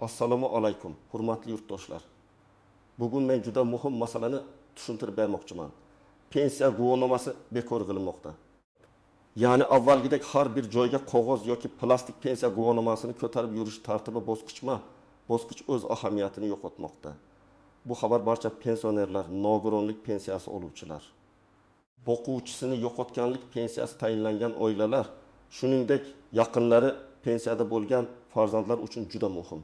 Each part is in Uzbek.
Assalomu alaykum, hurmatli yurtdoshlar. Bugun men juda muhim masalani tushuntirib bermoqchiman. Pensiya guvohnomasi bekor qilinmoqda. Ya'ni avvalgidek har bir joyga qog'oz yoki plastik pensiya guvohnomasini ko'tarib yurish tartibi bosqich o'z ahamiyatini yo'qotmoqda. Bu xabar barcha pensionerlar, nogironlik pensiyasi oluvchilar, boquvchisini yo'qotganlik pensiyasi tayinlangan oilalar, shuningdek yaqinlari pensiyada bo'lgan farzandlar uchun juda muhim.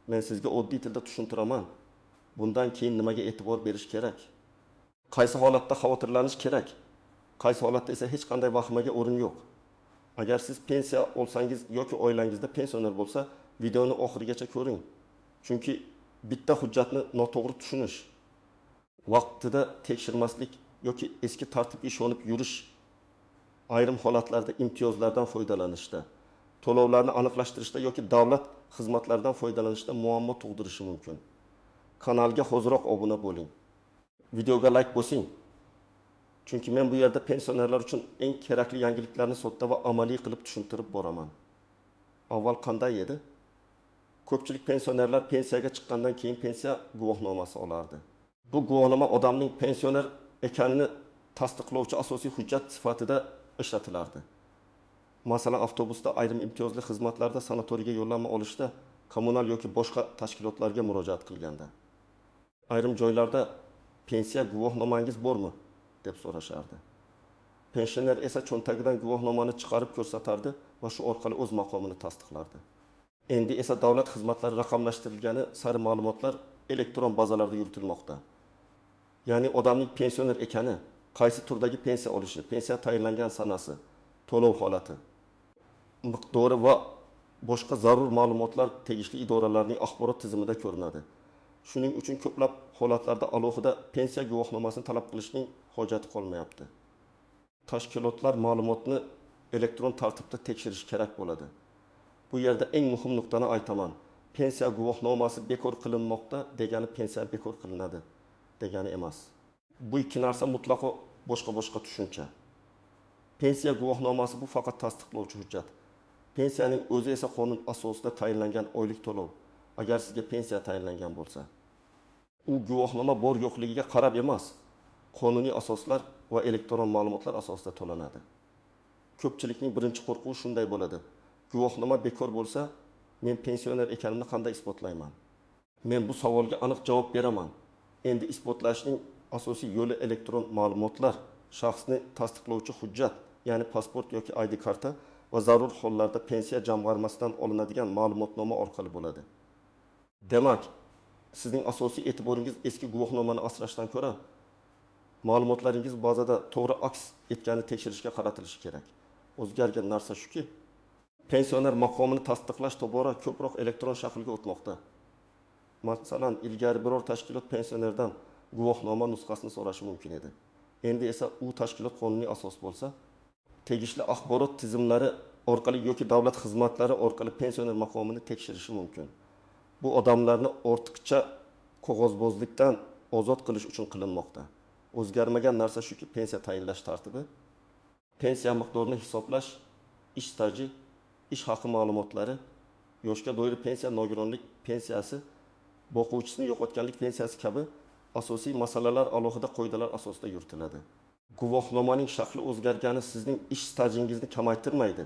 Men sizga oddiy tilda tushuntiraman. Bundan keyin nimaga e'tibor berish kerak? Qaysi holatda xavotirlanish kerak? Qaysi holatda esa hech qanday vahimaga o'rin yo'q. Agar siz pensiya olsangiz yoki oilangizda pensioner bo'lsa, videoni oxirigacha ko'ring. Chunki bitta hujjatni noto'g'ri tushunish, vaqtida tekshirmaslik yoki eski tartibga ishonib yurish ayrim holatlarda imtiyozlardan foydalanishda, to'lovlarni aniqlashtirishda yoki davlat xizmatlaridan foydalanishda muammo tug'dirishi mumkin. Kanalga hoziroq obuna bo'ling. Videoga like bosing. Chunki men bu yerda pensionerlar uchun eng kerakli yangiliklarni sodda va amaliy qilib tushuntirib boraman. Avval qanday edi? Ko'pchilik pensionerlar pensiyaga chiqqandan keyin pensiya guvohnomasi olardi. Bu guvohnoma odamning pensioner ekanini tasdiqlovchi asosiy hujjat sifatida ishlatilardi. Masalan, avtobusda, ayrim imtiyozli xizmatlarda, sanatoriyaga yo'llanma olishda, kommunal yoki boshqa tashkilotlarga murojaat qilganda. Ayrim joylarda pensiya guvohnomangiz bormi deb so'rashardi. Pensioner esa cho'ntagidan guvohnomani chiqarib ko'rsatardi va shu orqali o'z maqomini tasdiqlardi. Endi esa davlat xizmatlari raqamlashtirilgani sari ma'lumotlar elektron bazalarda yuritilmoqda. Ya'ni odamning pensioner ekani, qaysi turdagi pensiya olishi, pensiya tayinlangan sanasi, to'lov holati, miqdori va boshqa zarur ma'lumotlar tegishli idoralarning axborot tizimida ko'rinadi. Shuning uchun ko'plab holatlarda alohida pensiya guvohnomasini talab qilishning hojati qolmayapti. Tashkilotlar ma'lumotni elektron tartibda tekshirish kerak bo'ladi. Bu yerda eng muhim nuqtani aytaman. Pensiya guvohnomasi bekor qilinmoqda degani pensiya bekor qilinadi degani emas. Bu ikki narsa mutlaqo boshqa tushuncha. Pensiya guvohnomasi bu faqat tasdiqlovchi hujjat. Pensiyaning o'zi esa qonun asosida tayinlangan oylik to'lov. Agar sizga pensiya tayinlangan bo'lsa, u guvohnoma bor yo'qligiga qarab emas, qonuniy asoslar va elektron ma'lumotlar asosida to'lanadi. Ko'pchilikning birinchi qo'rquvi shunday bo'ladi. Guvohnoma bekor bo'lsa, men pensioner ekanimni qanday isbotlayman? Men bu savolga aniq javob beraman. Endi isbotlashning asosiy yo'li elektron ma'lumotlar, shaxsni tasdiqlovchi hujjat, ya'ni pasport yoki ID karta va zarur hollarda pensiya jamg'armasidan olinadigan ma'lumotnoma orqali bo'ladi. Demak, sizning asosiy e'tiboringiz eski guvohnomani asrashdan ko'ra ma'lumotlaringiz bazada to'g'ri aks etganini tekshirishga qaratilishi kerak. O'zgargan narsa shuki, pensioner maqomini tasdiqlash tobora ko'proq elektron shaklga o'tmoqda. Masalan, ilgari biror tashkilot pensionerdan guvohnoma nusxasini so'rashi mumkin edi. Endi esa u tashkilot qonuniy asos bo'lsa, tegishli axborot tizimlari orqali yoki davlat xizmatlari orqali pensioner maqomini tekshirishi mumkin. Bu odamlarni ortiqcha qog'ozbozlikdan ozod qilish uchun qilinmoqda. O'zgarmagan narsa shuki, pensiya tayinlash tartibi, pensiya miqdorini hisoblash, ish staji, ish haqi ma'lumotlari, yoshga doir pensiya, nogironlik pensiyasi, boquvchisini yo'qotganlik pensiyasi kabi asosiy masalalar alohida qoidalar asosida yuritiladi. Guvohnomaning shakli o'zgargani sizning ish stajingizni kamaytirmaydi.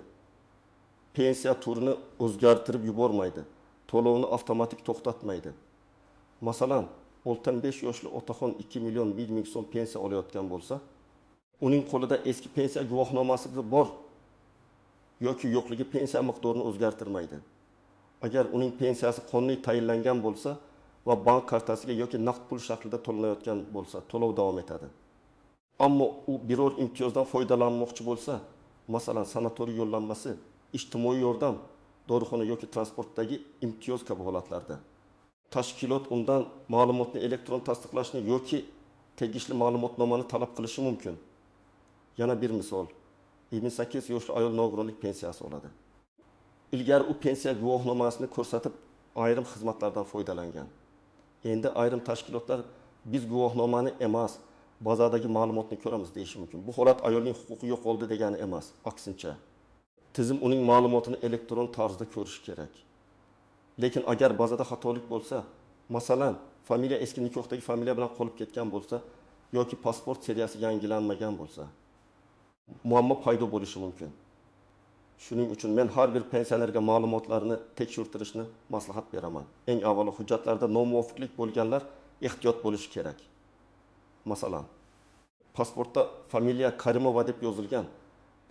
Pensiya turini o'zgartirib yubormaydi. To'lovni avtomatik to'xtatmaydi. Masalan, 65 yoshli otaxon 2 million 1 ming so'm pensiya olayotgan bo'lsa, uning qo'lida eski pensiya guvohnomasi bor yoki yo'qligi pensiya miqdorini o'zgartirmaydi. Agar uning pensiyasi qonuniy tayinlangan bo'lsa va bank kartasiga yoki naqd pul shaklida to'lanayotgan bo'lsa, to'lov davom etadi. Ammo u biror imtiyozdan foydalanmoqchi bo'lsa, masalan, sanatoriy yo'llanmasi, ijtimoiy yordam, dorixona yoki transportdagi imtiyoz kabi holatlarda tashkilot undan ma'lumotni elektron tasdiqlashni yoki tegishli ma'lumotnomani talab qilishi mumkin. Yana bir misol, 28 yoshli ayol nogironlik pensiyasi oladi. Ilgari u pensiya guvohnomasini ko'rsatib ayrim xizmatlardan foydalangan. Endi ayrim tashkilotlar biz guvohnomani emas, bazadagi ma'lumotni ko'ramiz deyishi mumkin. Bu holat ayolning huquqi yo'qoldi degani emas, aksincha. Tizim uning ma'lumotini elektron tarzda ko'rishi kerak. Lekin agar bazada xatolik bo'lsa, masalan, familiya eski nikohdagi familiya bilan qolib ketgan bo'lsa yoki pasport seriyasi yangilanmagan bo'lsa, muammo paydo bo'lishi mumkin. Shuning uchun men har bir pensionerga ma'lumotlarni tekshirtirishni maslahat beraman. Eng avvalo hujjatlarda nomuvofiqlik bo'lganlar ehtiyot bo'lishi kerak. Masalan, pasportda familiya Karimova deb yozilgan,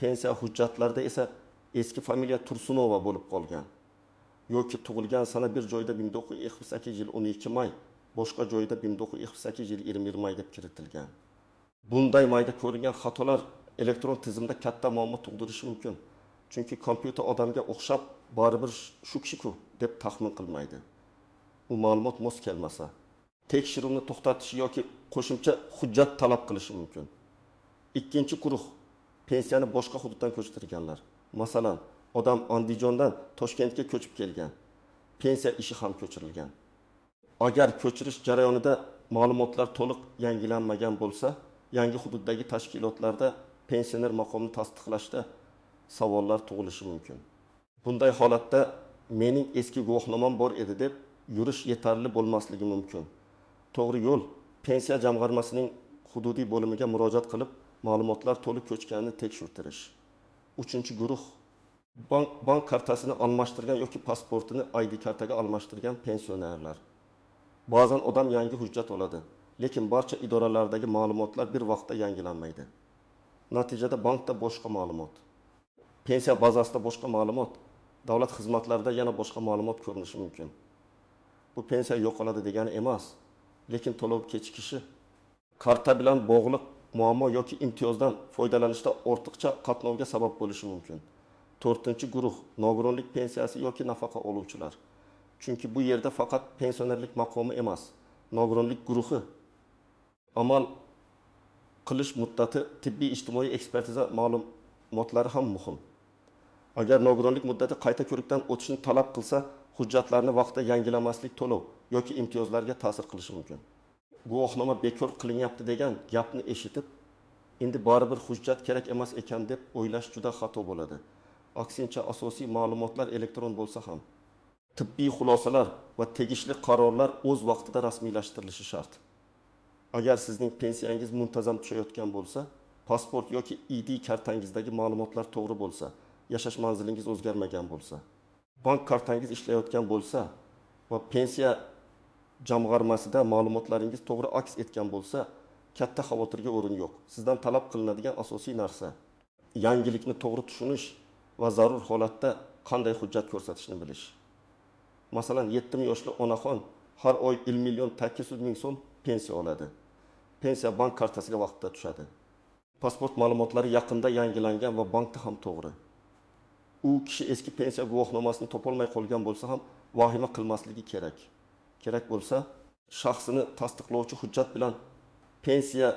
pensiya hujjatlarida esa eski familiya Tursunova bo'lib qolgan. Yoki tug'ilgan sana bir joyda 1978 yil 12 may, boshqa joyda 1978 yil 20 may deb kiritilgan. Bunday mayda ko'ringan xatolar elektron tizimda katta muammo tug'dirishi mumkin. Chunki kompyuter odamga o'xshab baribir shu kishi-ku deb taxmin qilmaydi. U ma'lumot mos kelmasa, tekshiruvni to'xtatish yoki qo'shimcha hujjat talab qilishi mumkin. Ikkinchi guruh pensiyani boshqa hududdan ko'chirganlar. Masalan, odam Andijondan Toshkentga ko'chib kelgan. Pensiya ishi ham ko'chirilgan. Agar ko'chirish jarayonida ma'lumotlar to'liq yangilanmagan bo'lsa, yangi hududdagi tashkilotlarda pensioner maqomini tasdiqlashda savollar tug'ilishi mumkin. Bunday holatda mening eski guvohnomam bor edi deb yurish yetarli bo'lmasligi mumkin. To'g'ri yo'l pensiya jamg'armasining hududiy bo'limiga murojaat qilib, ma'lumotlar to'liq ko'chganini tekshirtirish. Uchinchi guruh bank kartasini almashtirgan yoki pasportini ID kartaga almashtirgan pensionerlar. Ba'zan odam yangi hujjat oladi, lekin barcha idoralardagi ma'lumotlar bir vaqtda yangilanmaydi. Natijada bankda boshqa ma'lumot, pensiya bazasida boshqa ma'lumot, davlat xizmatlarida yana boshqa ma'lumot ko'rinishi mumkin. Bu pensiya yo'qoladi degani emas, lekin to'lov kechikishi karta bilan bog'liq muammo yoki imtiyozdan foydalanishda ortiqcha qatnovga sabab bo'lishi mumkin. To'rtinchi guruh nogironlik pensiyasi yoki nafaqa oluvchilar. Chunki bu yerda faqat pensionerlik maqomi emas, nogironlik guruhi, amal qilish muddati, tibbiy ijtimoiy ekspertiza ma'lumotlari ham muhim. Agar nogironlik muddati qayta ko'rikdan o'tishni talab qilsa, hujjatlarni vaqtida yangilamaslik to'lov yoki imtiyozlarga ta'sir qilishi mumkin. Guvohnoma bekor qilinyapti degan gapni eshitib, endi baribir hujjat kerak emas ekan deb o'ylash juda xato bo'ladi. Aksincha, asosiy ma'lumotlar elektron bo'lsa ham tibbiy xulosalar va tegishli qarorlar o'z vaqtida rasmiylashtirilishi shart. Agar sizning pensiyangiz muntazam tushayotgan bo'lsa, pasport yoki ID kartangizdagi ma'lumotlar to'g'ri bo'lsa, yashash manzilingiz o'zgarmagan bo'lsa, bank kartangiz ishlayotgan bo'lsa va pensiya jamg'armasida ma'lumotlaringiz to'g'ri aks etgan bo'lsa, katta xavotirga o'rin yo'q. Sizdan talab qilinadigan asosiy narsa yangilikni to'g'ri tushunish va zarur holatda qanday hujjat ko'rsatishni bilish. Masalan, 70 yoshli onaxon har oy 1.800.000 so'm pensiya oladi. Pensiya bank kartasiga vaqtida tushadi. Pasport ma'lumotlari yaqinda yangilangan va bankda ham to'g'ri. U kishi eski pensiya guvohnomasini topolmay qolgan bo'lsa ham vahima qilmasligi kerak. Kerak bo'lsa, shaxsini tasdiqlovchi hujjat bilan pensiya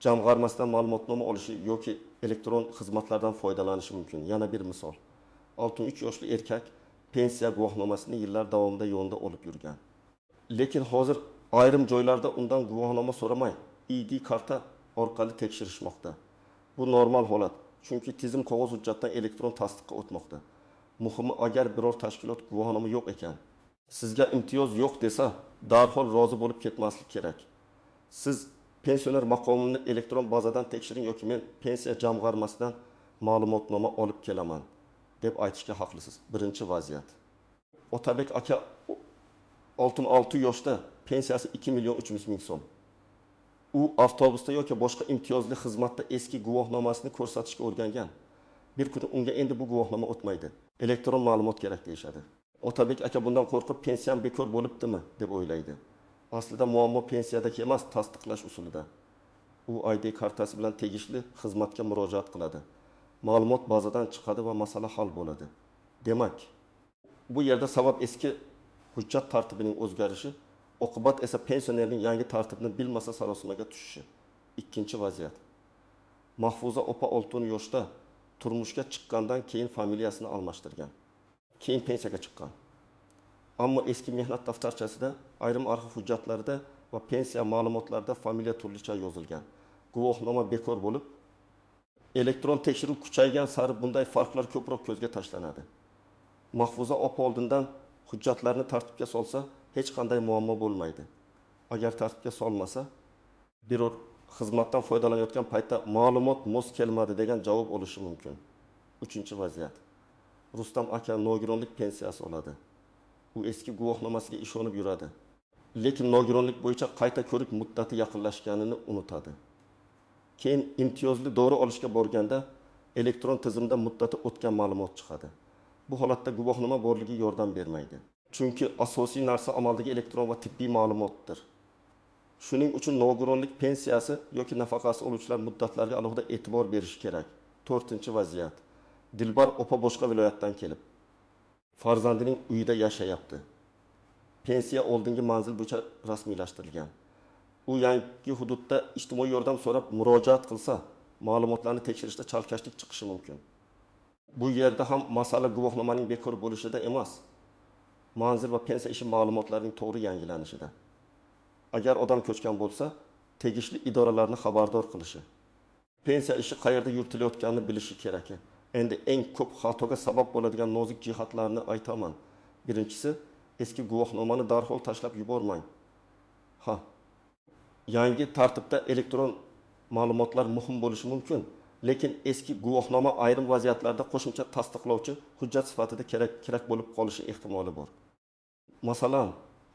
jamg'armasidan ma'lumotnoma olishi yoki elektron xizmatlardan foydalanishi mumkin. Yana bir misol. 63 yoshli erkak pensiya guvohnomasini yillar davomida yonida olib yurgan. Lekin hozir ayrim joylarda undan guvohnoma so'ramay, ID karta orqali tekshirishmoqda. Bu normal holat, chunki tizim qog'oz hujjatdan elektron tasdiqqa o'tmoqda. Muhimi, agar biror tashkilot guvohnoma yo'q ekan, sizga imtiyoz yo'q desa, darhol rozi bo'lib ketmaslik kerak. Siz pensioner maqomini elektron bazadan tekshiring yoki men pensiya jamg'armasidan ma'lumotnoma olib kelaman deb aytishga haqlisiz. Birinchi vaziyat. Otabek aka 66 yoshda, pensiyasi 2.300.000 so'm. U avtobusda yoki boshqa imtiyozli xizmatda eski guvohnomasini ko'rsatishga o'rgangan. Bir kun unga endi bu guvohnoma o'tmaydi. Elektron ma'lumot kerak deyshadi. Otabek aka bundan qo'rqib pensiyam bekor bo'libdimi deb o'ylaydi. Aslida muammo pensiyadagi emas, tasdiqlash usulida. U ID kartasi bilan tegishli xizmatga murojaat qiladi. Ma'lumot bazadan chiqadi va masala hal bo'ladi. Demak, bu yerda sabab eski hujjat tartibining o'zgarishi, oqibat esa pensionerning yangi tartibni bilmasa sarosimaga tushishi. Ikkinchi vaziyat. Mahfuza opa 6 yoshda turmushga chiqqandan keyin familiyasini almashtirgan. Keyin pensiyaga chiqqan. Ammo eski mehnat daftarchasida, ayrim arxiv hujjatlarida va pensiya ma'lumotlarida familiya turlicha yozilgan. Guvohnoma bekor bo'lib, elektron tekshiruv kuchaygan sari bunday farqlar ko'proq ko'zga tashlanadi. Mahfuza opa oldindan hujjatlarni tartibga solsa, hech qanday muammo bo'lmaydi. Agar tartibga solmasa, biror xizmatdan foydalanayotgan paytda ma'lumot mos kelmadi degan javob olishi mumkin. Uchinchi vaziyat. Rustam aka nogironlik pensiyasi oladi. U eski guvohnomasiga ishonib yuradi. Lekin nogironlik bo'yicha qayta ko'rik muddati yaqinlashganini unutadi. Keyin imtiyozli dori olishga borganda elektron tizimda muddati o'tgan ma'lumot chiqadi. Bu holatda guvohnoma borligi yordam bermaydi. Chunki asosiy narsa amaldagi elektron va tibbiy ma'lumotdir. Shuning uchun nogironlik pensiyasi yoki nafaqasi oluvchilar muddatlarga alohida e'tibor berish kerak. 4-vaziyat. Dilbar opa boshqa viloyatdan kelib, farzandining uyida yashayapti. Pensiya oldingi manzil bo'yicha rasmiylashtirilgan. U yangi hududda ijtimoiy yordam so'rab murojaat qilsa, ma'lumotlarni tekshirishda chalkashlik chiqishi mumkin. Bu yerda ham masala guvohnomaning bekor bo'lishida emas, manzil va pensiya ishi ma'lumotlarining to'g'ri yangilanishida. Agar odam ko'chgan bo'lsa, tegishli idoralarni xabardor qilishi. Pensiya ishi qayerda yuritilayotganini bilishi kerak. Endi eng ko'p xatoga sabab bo'ladigan nozik jihatlarni aytaman. Birinchisi, eski guvohnomani darhol tashlab yubormang. Yangi tartibda elektron ma'lumotlar muhim bo'lishi mumkin, lekin eski guvohnoma ayrim vaziyatlarda qo'shimcha tasdiqlovchi hujjat sifatida kerak bo'lib qolishi ehtimoli bor. Masalan,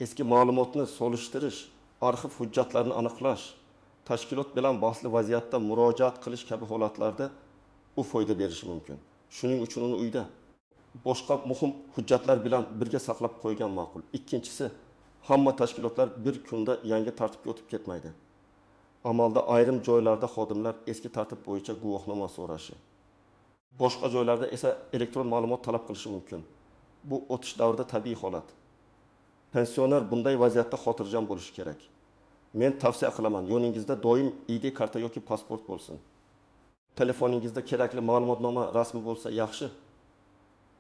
eski ma'lumotni solishtirish, arxiv hujjatlarini aniqlash, tashkilot bilan bahsli vaziyatda murojaat qilish kabi holatlarda u foyda berishi mumkin. Shuning uchun uni uyda boshqa muhim hujjatlar bilan birga saqlab qo'ygan ma'qul. Ikkinchisi, hamma tashkilotlar bir kunda yangi tartibga o'tib ketmaydi. Amalda ayrim joylarda xodimlar eski tartib bo'yicha guvohnoma so'rashi, boshqa joylarda esa elektron ma'lumot talab qilishi mumkin. Bu o'tish davrida tabiiy holat. Pensioner bunday vaziyatda xotirjam bo'lishi kerak. Men tavsiya qilaman, yoningizda doim ID karta yoki pasport bo'lsin. Telefoningizda kerakli ma'lumotnoma rasmi bo'lsa yaxshi.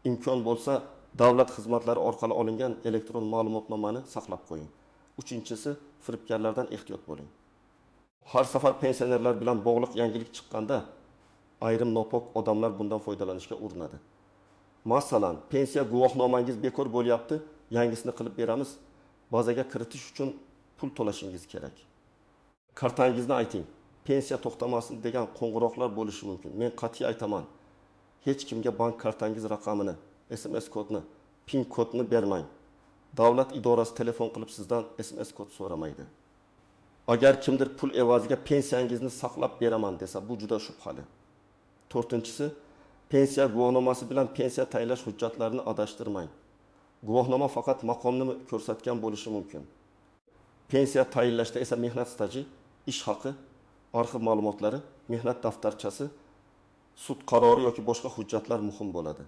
Imkon bo'lsa, davlat xizmatlari orqali olingan elektron ma'lumotnomani saqlab qo'ying. Uchinchisi, firibgarlardan ehtiyot bo'ling. Har safar pensionerlar bilan bog'liq yangilik chiqqanda ayrim nopok odamlar bundan foydalanishga urinadi. Masalan, pensiya guvohnomangiz bekor bo'lyapti, yangisini qilib beramiz. Bazaga kiritish uchun pul to'lashingiz kerak. Kartangizni ayting. Pensiya to'xtamasin degan qo'ng'iroqlar bo'lishi mumkin. Men qat'iy aytaman. Hech kimga bank kartangiz raqamini, SMS kodni, PIN kodni bermang. Davlat idorasi telefon qilib sizdan SMS kod so'ramaydi. Agar kimdir pul evaziga pensiyangizni saqlab beraman desa, bu juda shubhali. 4-si, pensiya guvohnomasi bilan pensiya tayinlash hujjatlarini adashtirmang. Guvohnoma faqat maqomni ko'rsatgan bo'lishi mumkin. Pensiya tayinlashda esa mehnat staji, ish haqi, arxiv ma'lumotlari, mehnat daftarchasi, sud qarori yoki boshqa hujjatlar muhim bo'ladi.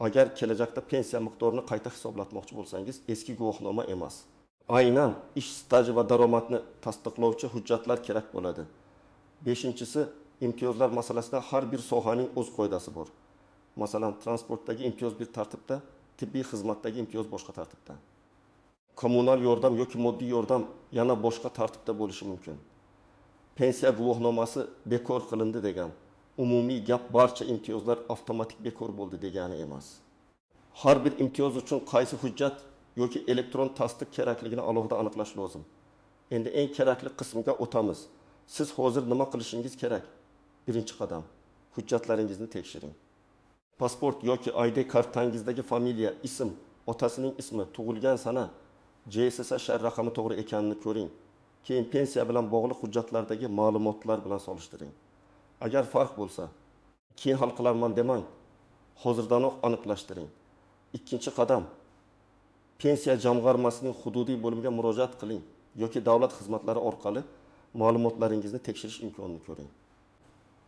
Agar kelajakda pensiya miqdorini qayta hisoblatmoqchi bo'lsangiz, eski guvohnoma emas, aynan ish staji va daromadni tasdiqlovchi hujjatlar kerak bo'ladi. 5-si, imtiyozlar masalasida har bir sohaning o'z qoidasi bor. Masalan, transportdagi imtiyoz bir tartibda, tibbiy xizmatdagi imtiyoz boshqa tartibda. Kommunal yordam yoki moddiy yordam yana boshqa tartibda bo'lishi mumkin. Pensiya guvohnomasi bekor qilindi degan umumiy gap barcha imtiyozlar avtomatik bekor bo'ldi degani emas. Har bir imtiyoz uchun qaysi hujjat yoki elektron tasdiq kerakligini alohida aniqlash lozim. Endi eng kerakli qismiga o'tamiz. Siz hozir nima qilishingiz kerak? Birinchi qadam, hujjatlaringizni tekshiring. Pasport yoki ID kartangizdagi familiya, ism, otasining ismi, tug'ilgan sana, JSSR raqami to'g'ri ekanini ko'ring. Keyin pensiya bilan bog'liq hujjatlardagi ma'lumotlar bilan solishtiring. Agar farq bo'lsa, keyin hal qilaman demang. Hozirdanoq aniqlashtiring. Ikkinchi qadam, pensiya jamg'armasining hududiy bo'limiga murojaat qiling yoki davlat xizmatlari orqali ma'lumotlaringizni tekshirish imkonini ko'ring.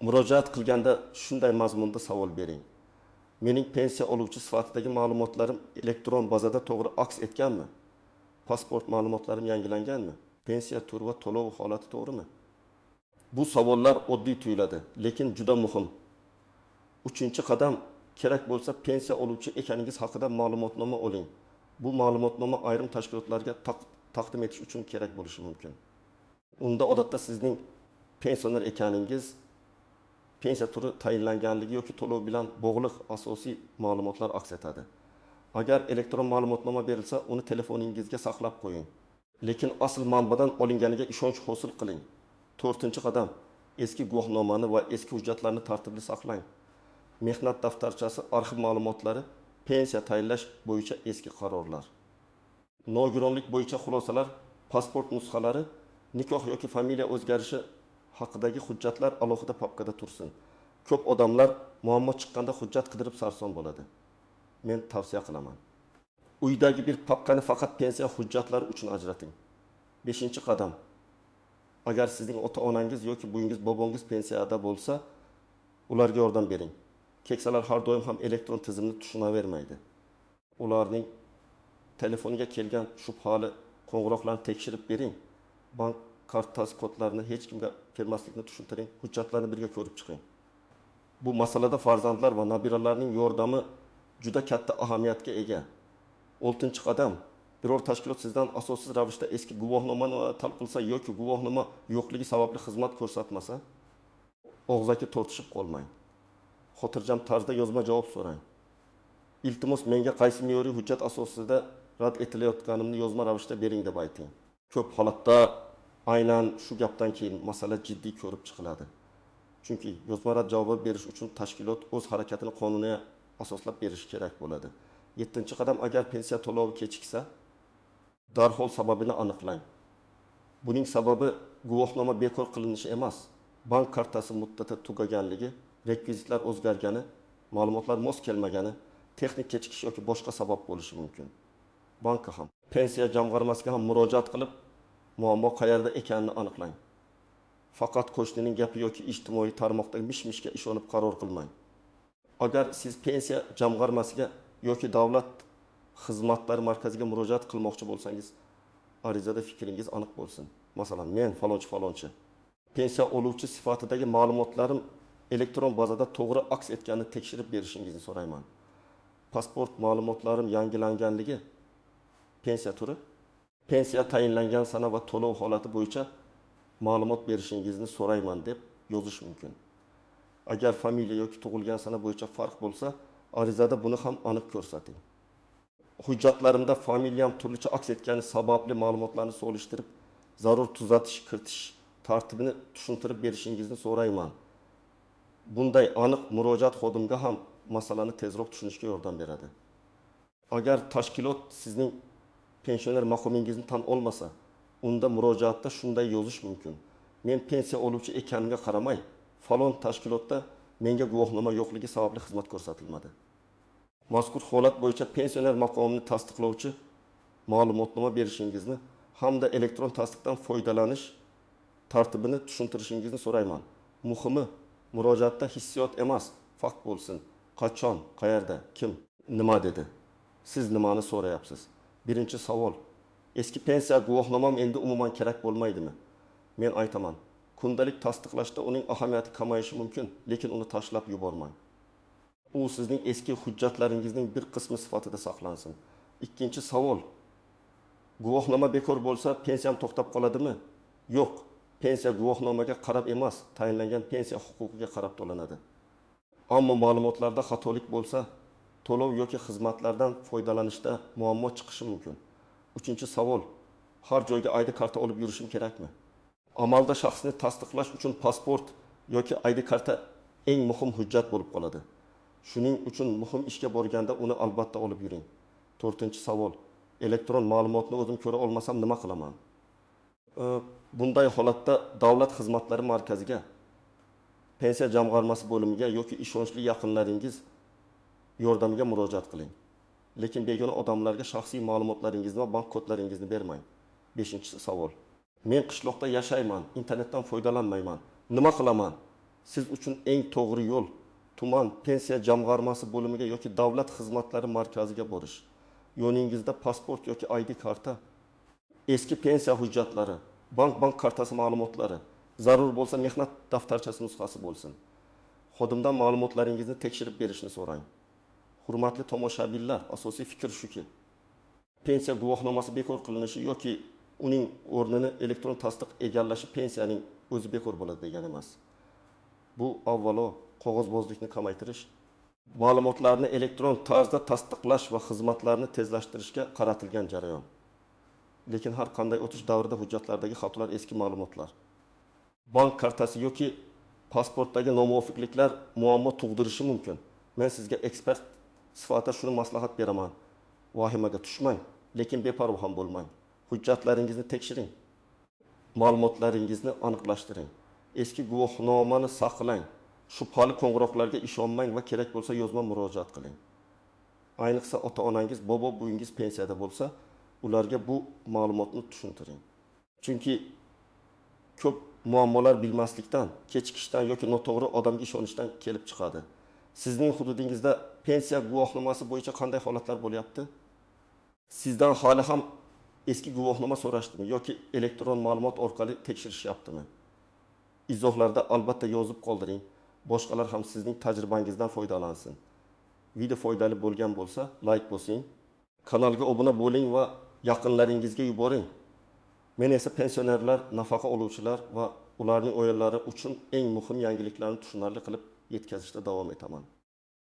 Murojaat qilganda shunday mazmunda savol bering. Mening pensiya oluvchi sifatidagi ma'lumotlarim elektron bazada to'g'ri aks etganmi? Pasport ma'lumotlarim yangilanganmi? Pensiya turi va to'lov holati to'g'rimi? Bu savollar oddiy tuyuladi, lekin juda muhim. 3-qadam, kerak bo'lsa pensiya oluvchi ekaningiz haqida ma'lumotnoma oling. Bu ma'lumotnoma ayrim tashkilotlarga taqdim etish uchun kerak bo'lishi mumkin. Unda odatda sizning pensioner ekaningiz, pensiya turi tayinlanganligi yoki to'lov bilan bog'liq asosiy ma'lumotlar aks etadi. Agar elektron ma'lumotnoma berilsa, uni telefoningizga saqlab qo'ying. Lekin asl manbadan olinganiga ishonch hosil qiling. 4-qadam, eski guvohnomani va eski hujjatlarni tartibli saqlang. Mehnat daftarchasi, arxiv ma'lumotlari, pensiya tayinlash bo'yicha eski qarorlar. Nogironlik bo'yicha xulosalar, pasport nusxalari, nikoh yoki familiya o'zgarishi haqidagi hujjatlar alohida papkada tursin. Ko'p odamlar muammo chiqqanda hujjat qidirib sarson bo'ladi. Men tavsiya qilaman. Uydagi bir papkani faqat pensiya hujjatlari uchun ajrating. 5-qadam. Agar sizning ota-onangiz yoki buyingiz bobongiz pensiyada bo'lsa, ularga yordam bering. Keksalar har doim ham elektron tizimni tushunavermaydi. Ularning telefoniga kelgan shubhali qo'ng'iroqlarni tekshirib bering. Bank kartasi kodlarini hech kimga bermaslikni tushuntiring. Hujjatlarni birga ko'rib chiqing. Bu masalada farzandlar va nabiralarning yordami juda katta ahamiyatga ega. 6-qadam. Biror tashkilot sizdan asossiz ravishda eski guvohnomani talab qilsa yoki guvohnoma yo'qligi sababli xizmat ko'rsatmasa, og'zaki tortishib qolmang. Xotirjam tarzda yozma javob so'rang. Iltimos, menga qaysi me'yoriy hujjat asosida rad etilayotganimni yozma ravishda bering deb ayting. Ko'p holatda aynan shu gapdan keyin masala jiddiy ko'rib chiqiladi. Chunki yozma rad javobi berish uchun tashkilot o'z harakatini qonunga asoslab berishi kerak bo'ladi. 7-qadam, agar pensiya to'lovi kechiksa, darhol sababini aniqlang. Buning sababi guvohnoma bekor qilinishi emas, bank kartasi muddati tugaganligi, rekvizitlar o'zgargani, ma'lumotlar mos kelmagani, texnik kechikish yoki boshqa sabab bo'lishi mumkin. Bankka ham, pensiya jamg'armasiga ham murojaat qilib, muammo qayerda ekanini aniqlang. Faqat qo'shnining gapi yoki ijtimoiy tarmoqdagi mish-mishga ishonib qaror qilmang. Agar siz pensiya jamg'armasiga yoki davlat xizmatlari markaziga murojaat qilmoqchi bo'lsangiz, arizada fikringiz aniq bo'lsin. Masalan, men falonchi pensiya oluvchi sifatidagi ma'lumotlarim elektron bazada to'g'ri aks etganini tekshirib berishingizni so'rayman. Pasport ma'lumotlarim yangilanganligi, pensiya turi, pensiya tayinlangan sana va to'lov holati bo'yicha ma'lumot berishingizni so'rayman deb yozish mumkin. Agar familiya yoki tug'ilgan sana bo'yicha farq bo'lsa, arizada buni ham aniq ko'rsating. Hujjatlarimda familiyam turlicha aks etgani sababli ma'lumotlarni solishtirib, zarur tuzatish kiritish tartibini tushuntirib berishingizni so'rayman. Bunday aniq murojaat xodimga ham masalani tezroq tushunishga yordam beradi. Agar tashkilot sizning pensioner maqomingizni tan olmasa, unda murojaatda shunday yozish mumkin. Men pensiya oluvchi ekanimga qaramay, falon tashkilotda menga guvohnoma yo'qligi sababli xizmat ko'rsatilmadi. Mazkur holat bo'yicha pensioner maqomini tasdiqlovchi ma'lumotnoma berishingizni hamda elektron tasdiqdan foydalanish tartibini tushuntirishingizni so'rayman. Muhimi, murojaatda hissiyot emas, fakt bo'lsin. Qachon, qayerda, kim, nima dedi? Siz nimani so'rayapsiz? Birinchi savol. Eski pensiya guvohnomam endi umuman kerak bo'lmaydimi? Men aytaman, kundalik tasdiqlashda uning ahamiyati kamayishi mumkin, lekin uni tashlab yubormang. U sizning eski hujjatlaringizning bir qismi sifatida saqlansin. Ikkinchi savol. Guvohnoma bekor bo'lsa, pensiyam to'xtab qoladimi? Yo'q. Pensiya guvohnomaga qarab emas, tayinlangan pensiya huquqiga qarab to'lanadi. Ammo ma'lumotlarda xatolik bo'lsa, to'lov yoki xizmatlardan foydalanishda muammo chiqishi mumkin. Uchinchi savol. Har joyga ID karta olib yurishim kerakmi? Amalda shaxsni tasdiqlash uchun pasport yoki ID karta eng muhim hujjat bo'lib qoladi. Shuning uchun muhim ishga borganda uni albatta olib yuring. 4-savol. Elektron ma'lumotni o'zim ko'ra olmasam nima qilaman? Bunday holatda davlat xizmatlari markaziga, pensiya jamg'armasi bo'limiga yoki ishonchli yaqinlaringiz yordamiga murojaat qiling. Lekin begona odamlarga shaxsiy ma'lumotlaringizni va bank kodlaringizni bermang. 5-savol. Men qishloqda yashayman, internetdan foydalanmayman. Nima qilaman? Siz uchun eng to'g'ri yo'l tuman pensiya jamg'armasi bo'limiga yoki davlat xizmatlari markaziga borish. Yo'ningizda pasport yoki ID karta, eski pensiya hujjatlari, bank kartasi ma'lumotlari, zarur bo'lsa mehnat daftarchasi nusxasi bo'lsin. Xodimdan ma'lumotlaringizni tekshirib berishni so'rang. Hurmatli tomoshabinlar, asosiy fikr shuki, pensiya guvohnomasi bekor qilinishi yoki uning o'rnini elektron tasdiq egallashi pensiyaning o'zi bekor bo'ladi degani emas. Bu avvalo qog'ozbozlikni kamaytirish, ma'lumotlarni elektron tarzda tasdiqlash va xizmatlarni tezlashtirishga qaratilgan jarayon. Lekin har qanday o'tish davrida hujjatlardagi xatolar eski ma'lumotlar. Bank kartasi yoki pasportdagi nomuvofiqliklar muammo tug'dirishi mumkin. Men sizga ekspert sifatida shuni maslahat beraman. Vahimaga tushmang, lekin beparvo ham bo'lmang. Hujjatlaringizni tekshiring. Ma'lumotlaringizni aniqlashtiring. Eski guvohnomani saqlang. Shubhali qo'ng'iroqlarga ishonmang va kerak bo'lsa yozma murojaat qiling. Ayniqsa ota-onangiz, bobo-buyingiz pensiyada bo'lsa, ularga bu ma'lumotni tushuntiring. Chunki ko'p muammolar bilmaslikdan, kechikishdan yoki noto'g'ri odamga ishonishdan kelib chiqadi. Sizning hududingizda pensiya guvohnomasi bo'yicha qanday holatlar bo'lyapti? Sizdan hali ham eski guvohnoma so'rashdimi yoki elektron ma'lumot orqali tekshirishyaptimi? Izohlarda albatta yozib qoldiring. Boshqalar ham sizning tajribangizdan foydalansin. Video foydali bo'lgan bo'lsa, like bosing. Kanalga obuna bo'ling va yaqinlaringizga yuboring. Men esa pensionerlar, nafaqa oluvchilar va ularning oilalari uchun eng muhim yangiliklarni tushunarli qilib yetkazishda davom etaman.